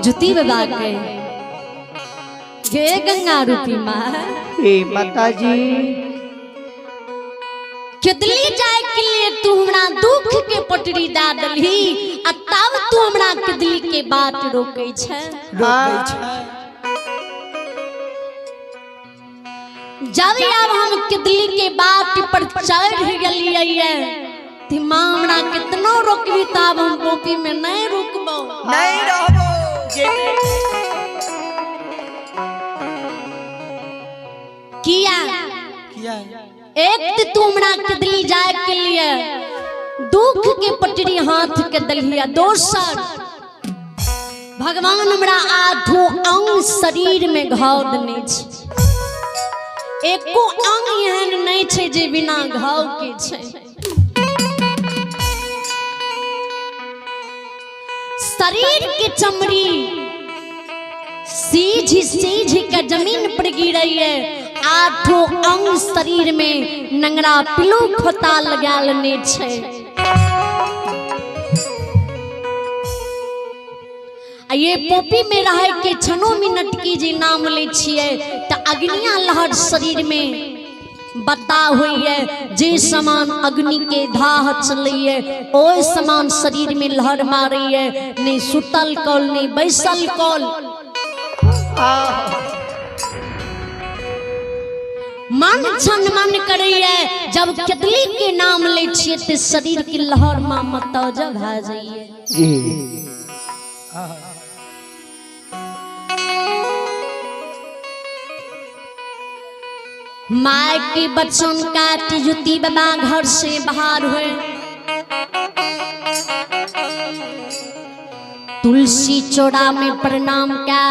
जुती बाबा के गे गंगा रूपी माँ हे माता जी किदली जाए के लिए तू हमरा दुख के पटरी दा दलही आ तब तू हमरा किदली के बात रोकै छै। जब अब हम किदली के बात पर चढ़ गलिए ती माँ हमरा कितनो रोकबी तब हम पोपी में नहीं रुकबो नहीं रहबो। किया एक तू हमरा किदली जाए के लिए दुख के पटरी हाथ के दलिया, दोसर भगवान हमरा आधो अंग शरीर में घाव देने छै, एको अंग एहन नहीं छै जे बिना घाव के छै। शरीर के चमड़ी सीझ सीझ के जमीन पर गिरई है, आठों अंग शरीर में नंगरा पिलो खोता लगा लेने छै। ये पोपी में रह के छनो मिनट की जे नाम ले छिए तो अग्निया लहर शरीर में बता हुई है, जे समान अग्नि के धाह चलिए ओ समान शरीर में लहर मारी है, नहीं सुतल कल नहीं बैसल कल। मन छन मन करैए जब किदली के नाम ले छिए तो शरीर की लहर में मतौजा भा जाइए। माय की बचन काटी जुती बाबा घर से बाहर हुए, तुलसी चौड़ा में प्रणाम का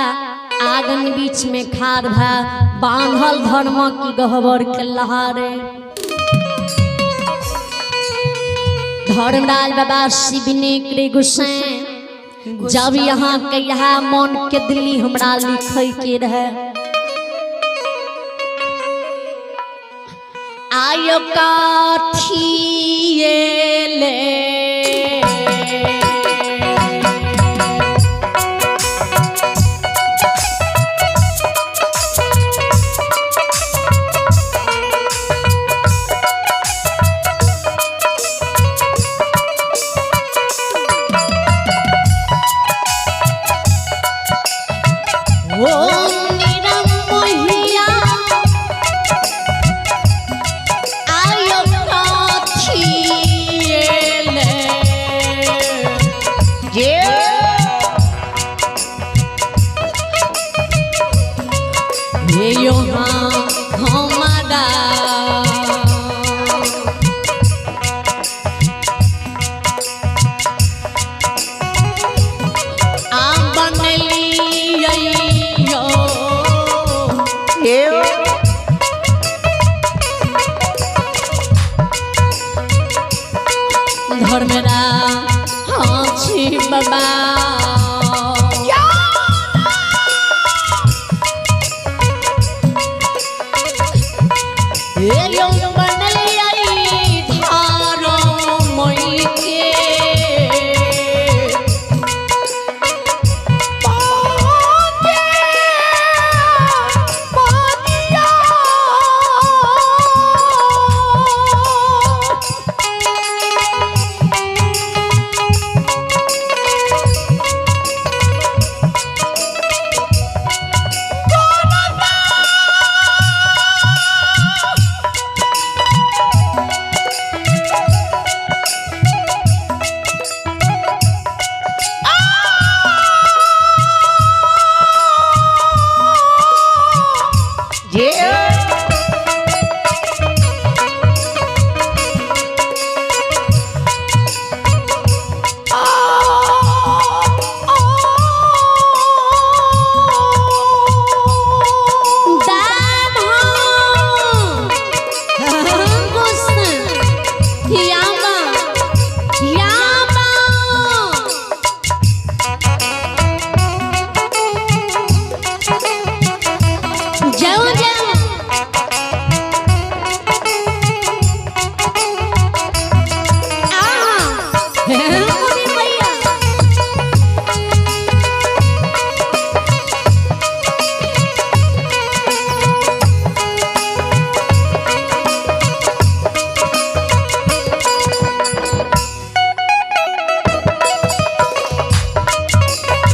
आंगन बीच में खार भा बांधल धर्म की गहवर के लहारे। धर्मराज बाबा शिवने करे गुस्सें जब यहाँ के यहाँ मन के दिल्ली हमरा लिखे के रहे, आयो काठिए ले धर्मरा हाँ छी बाबा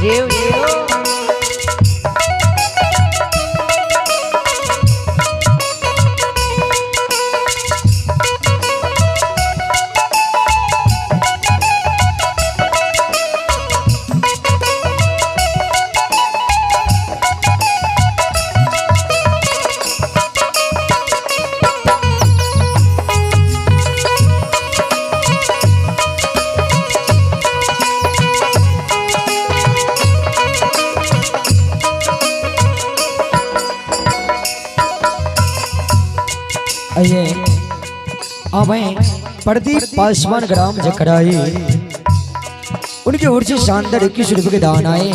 जेव जेव आइए अब प्रदीप पासवान ग्राम जखराई उनकी ओर से शानदार 21 रुपए के दान आए।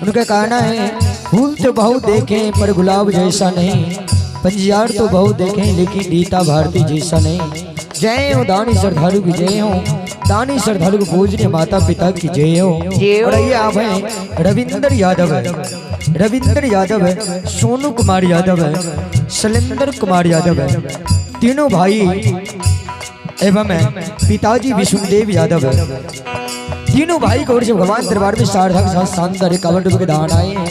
उनका कहना है फूल तो बहुत देखे पर गुलाब जैसा नहीं, पंजियार तो बहुत देखे लेकिन रीता भारती जैसा नहीं। जय हो दानी श्रद्धालु की जय हो, दानी श्रद्धालु को पूजनीय माता पिता की जय हो। और ये आप हैं रविंद्र यादव है, रविंद्र यादव है, सोनू कुमार यादव है, शैलेंद्र कुमार यादव है, तीनों भाई एवं पिताजी विष्णुदेव यादव है। तीनों भाई को ओर से भगवान दरबार में सार्थक शानदार 51 रुपए के दान आए हैं।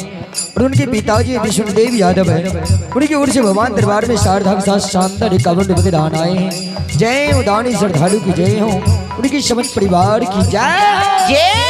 और उनके पिताजी विष्णुदेव यादव है, उनकी ओर से भगवान दरबार में सार्थक शानदार 51 रुपए के दान आए हैं। जय हो दानी श्रद्धालु की जय हो, उनकी समस्त परिवार की जय।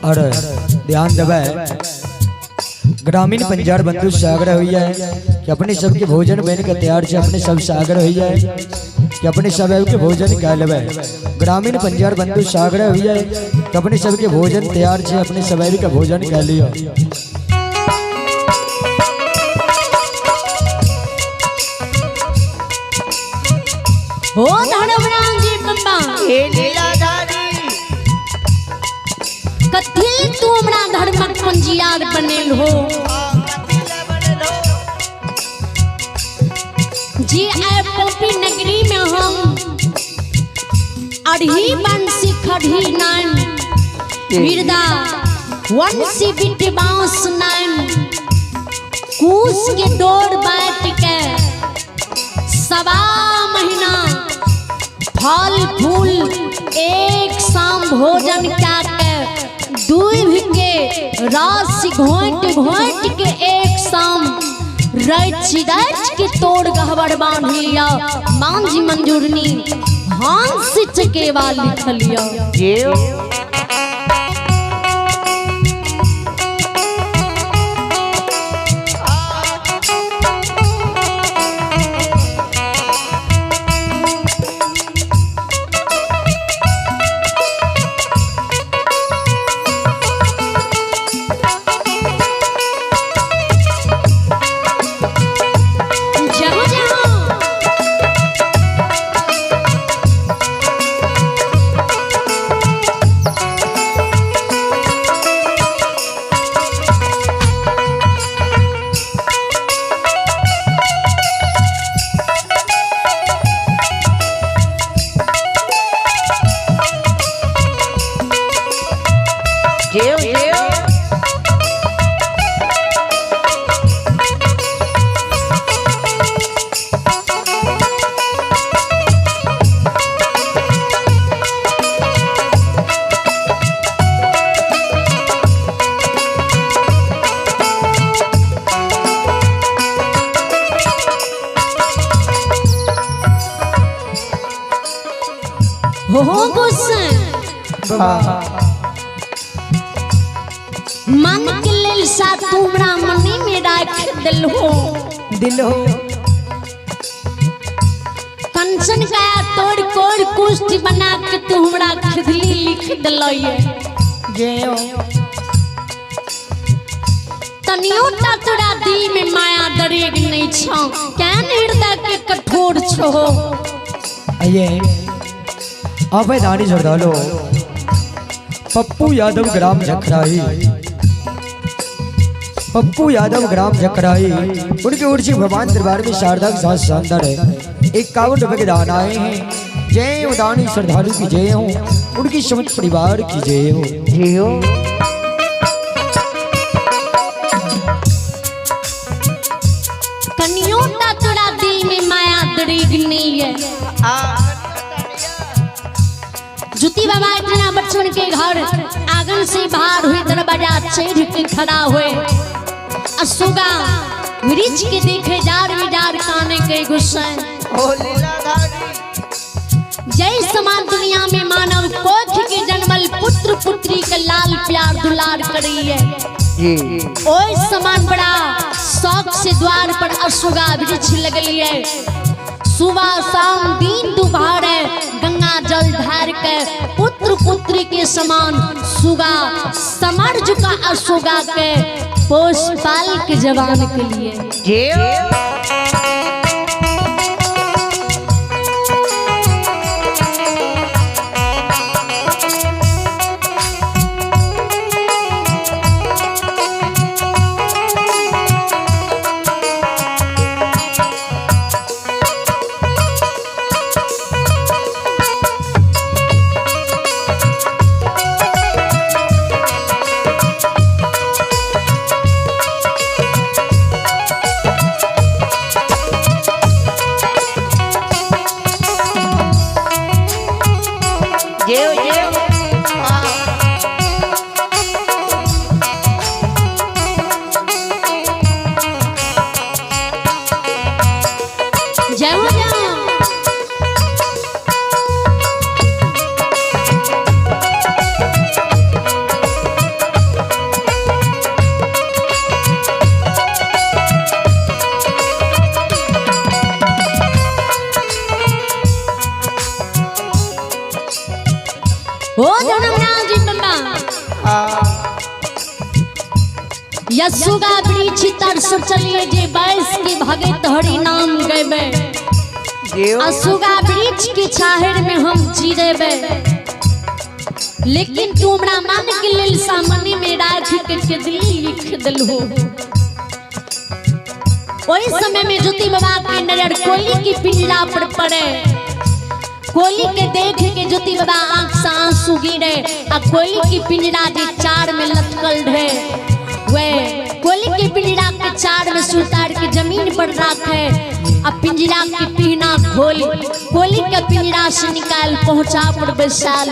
और ध्यान देवे ग्रामीण पंजाब बंधु सागर हुई है कि अपने सबके भोजन बन के तैयार से अपने सब सागर हुई है कि अपने सब के भोजन कह लेवे। ग्रामीण पंजाब बंधु सागर हुई है कि अपने सबके भोजन तैयार से अपने सब का भोजन कह लियो। हो धड़वराम जी बम्बा ए लीलाधारी कथिल तू हमरा धर्मक पंजियार बनेल हो जी। ए पोपी नगरी में हम अढ़ी बंसी खड़ी नान बिरदा वंशी बिट बांस नान कूस के डोर बैठ के सवा महीना फल फूल एक शाम भोजन क्या दूध के राशि घोट घोट के एक शाम रच के तोड़ गहवर बांध लिया। मांझी मंजूरनी हांस चकेवा लिख लिया। हो गुस्सा मन के लेल सा तुमरा मनी में राख दिल हो कंचन का तोड़ कोड़ कुश्ती बना के तुमरा खिदली लिख दिलइए तनियोटा तोरा दिल में माया दरेग नहीं छौ क्या हृदय के कठोर छो ये अबे दानी जरदालो पप्पू यादव ग्राम जखराई उनकी उर्जी भगवान दरबार में शारदा के साथ शानदार है 51 रुपए के दान आए हैं। जय उदानी श्रद्धालु की जय हो, उनकी समस्त परिवार की जय हो। कन्योटा तोरा दिल में माया दरेग नहीं है। जुती बाबा इतना बच्चन के घर आंगन से बाहर हुई दरवाजा चढ़ के खड़ा हुए असुगा वृक्ष के देखे जार काने के गुस्सा जय समान दुनिया में मानव कोख के जन्मल पुत्र पुत्री के लाल प्यार दुलार करी है। ओए समान बड़ा शौक से द्वार पर अशुगा वृक्ष लगली है। सुबह शाम दिन दोपहर गंगा जल धार के पुत्र पुत्री के समान सुगा समर झुका अशुगा के पोष पाल के जवान के लिए यशुगा वृक्ष तरस चलिए जे बैस के भगत हरि नाम गएबे असुगा वृक्ष के छाहर में हम जीरेबे लेकिन तुमरा मन के लेल सामने में राख के दिल लिख दिलहो। ओई समय में ज्योति बाबा के नजर कोली की पिंजरा पर पड़े। कोली के देख के ज्योति बाबा आंख से आंसू गिरे आ कोली की पिंजरा जे चार में लटकल रहे वे कोली के पिंजरा के चार में सुतार के जमीन पर रखे अब पिंजरा की पीना खोल कोली के पिंजरा से निकाल पहुंचा पर बैसाल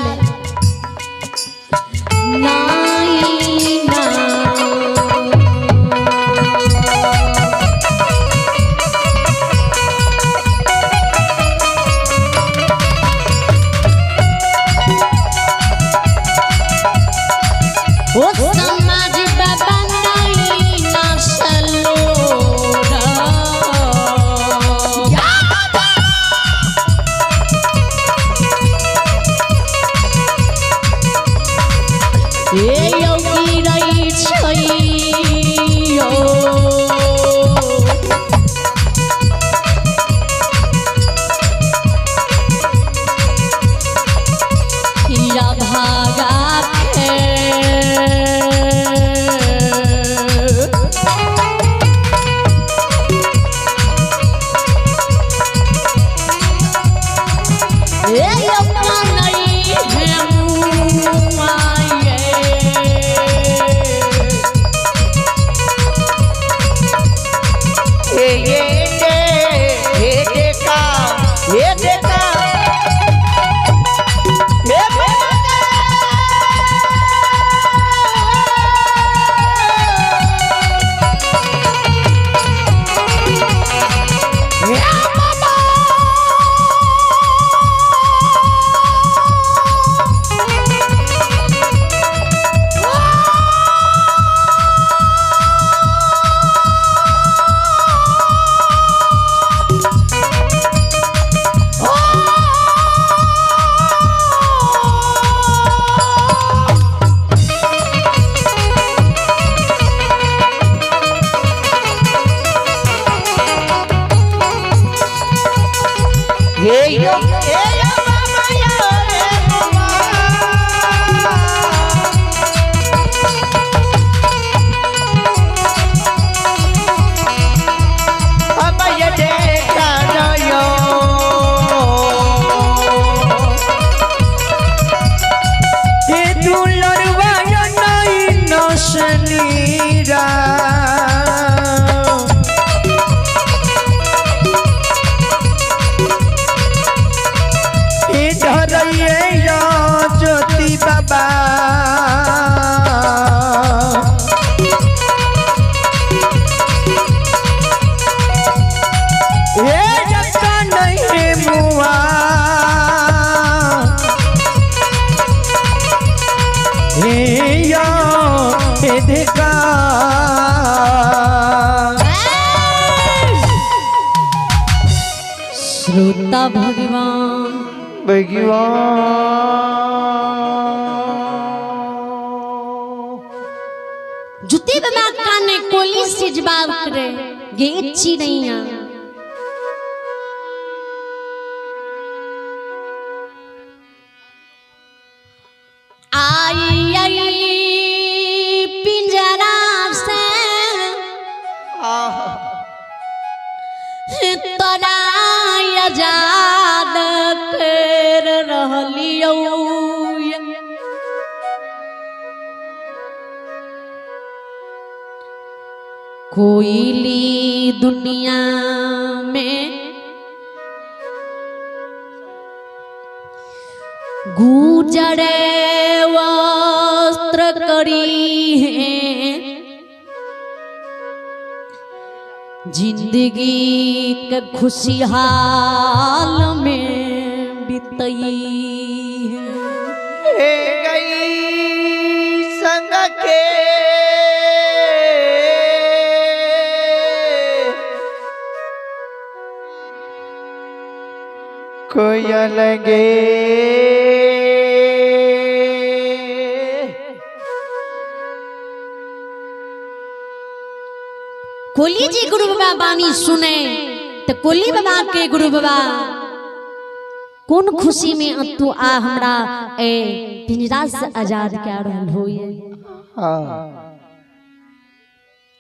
देवता भगवान जुते बना काने कोली से जवाब करे गे ची नहीं आ आई आई पिंजरा से तोरा आजाद कर रहलियो कोयली दुनिया में गुजरे वस्त्र करी है जिंदगी के खुशहाल में बितई है गई संग के कोई अलगे कोली जी गुरु बाबा बानी सुने तो कोली बाबा के गुरु बाबा कौन खुशी में तू आ हमरा ए पिंजरा से आजाद क्या रहल हो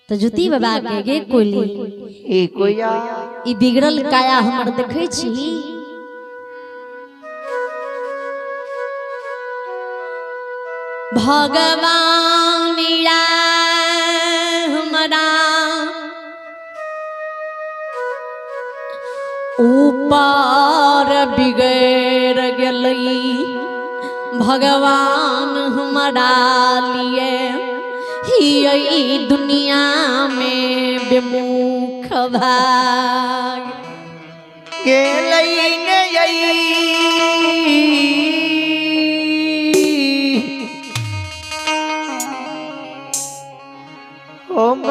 तो जुती बाबा के गे कोली ए कोया ई बिगड़ल काया हमर देखे छी भगवान हमरा ऊपर बिगड़ गई भगवान हमारा लिए ही दुनिया में बेमुख भाग ओम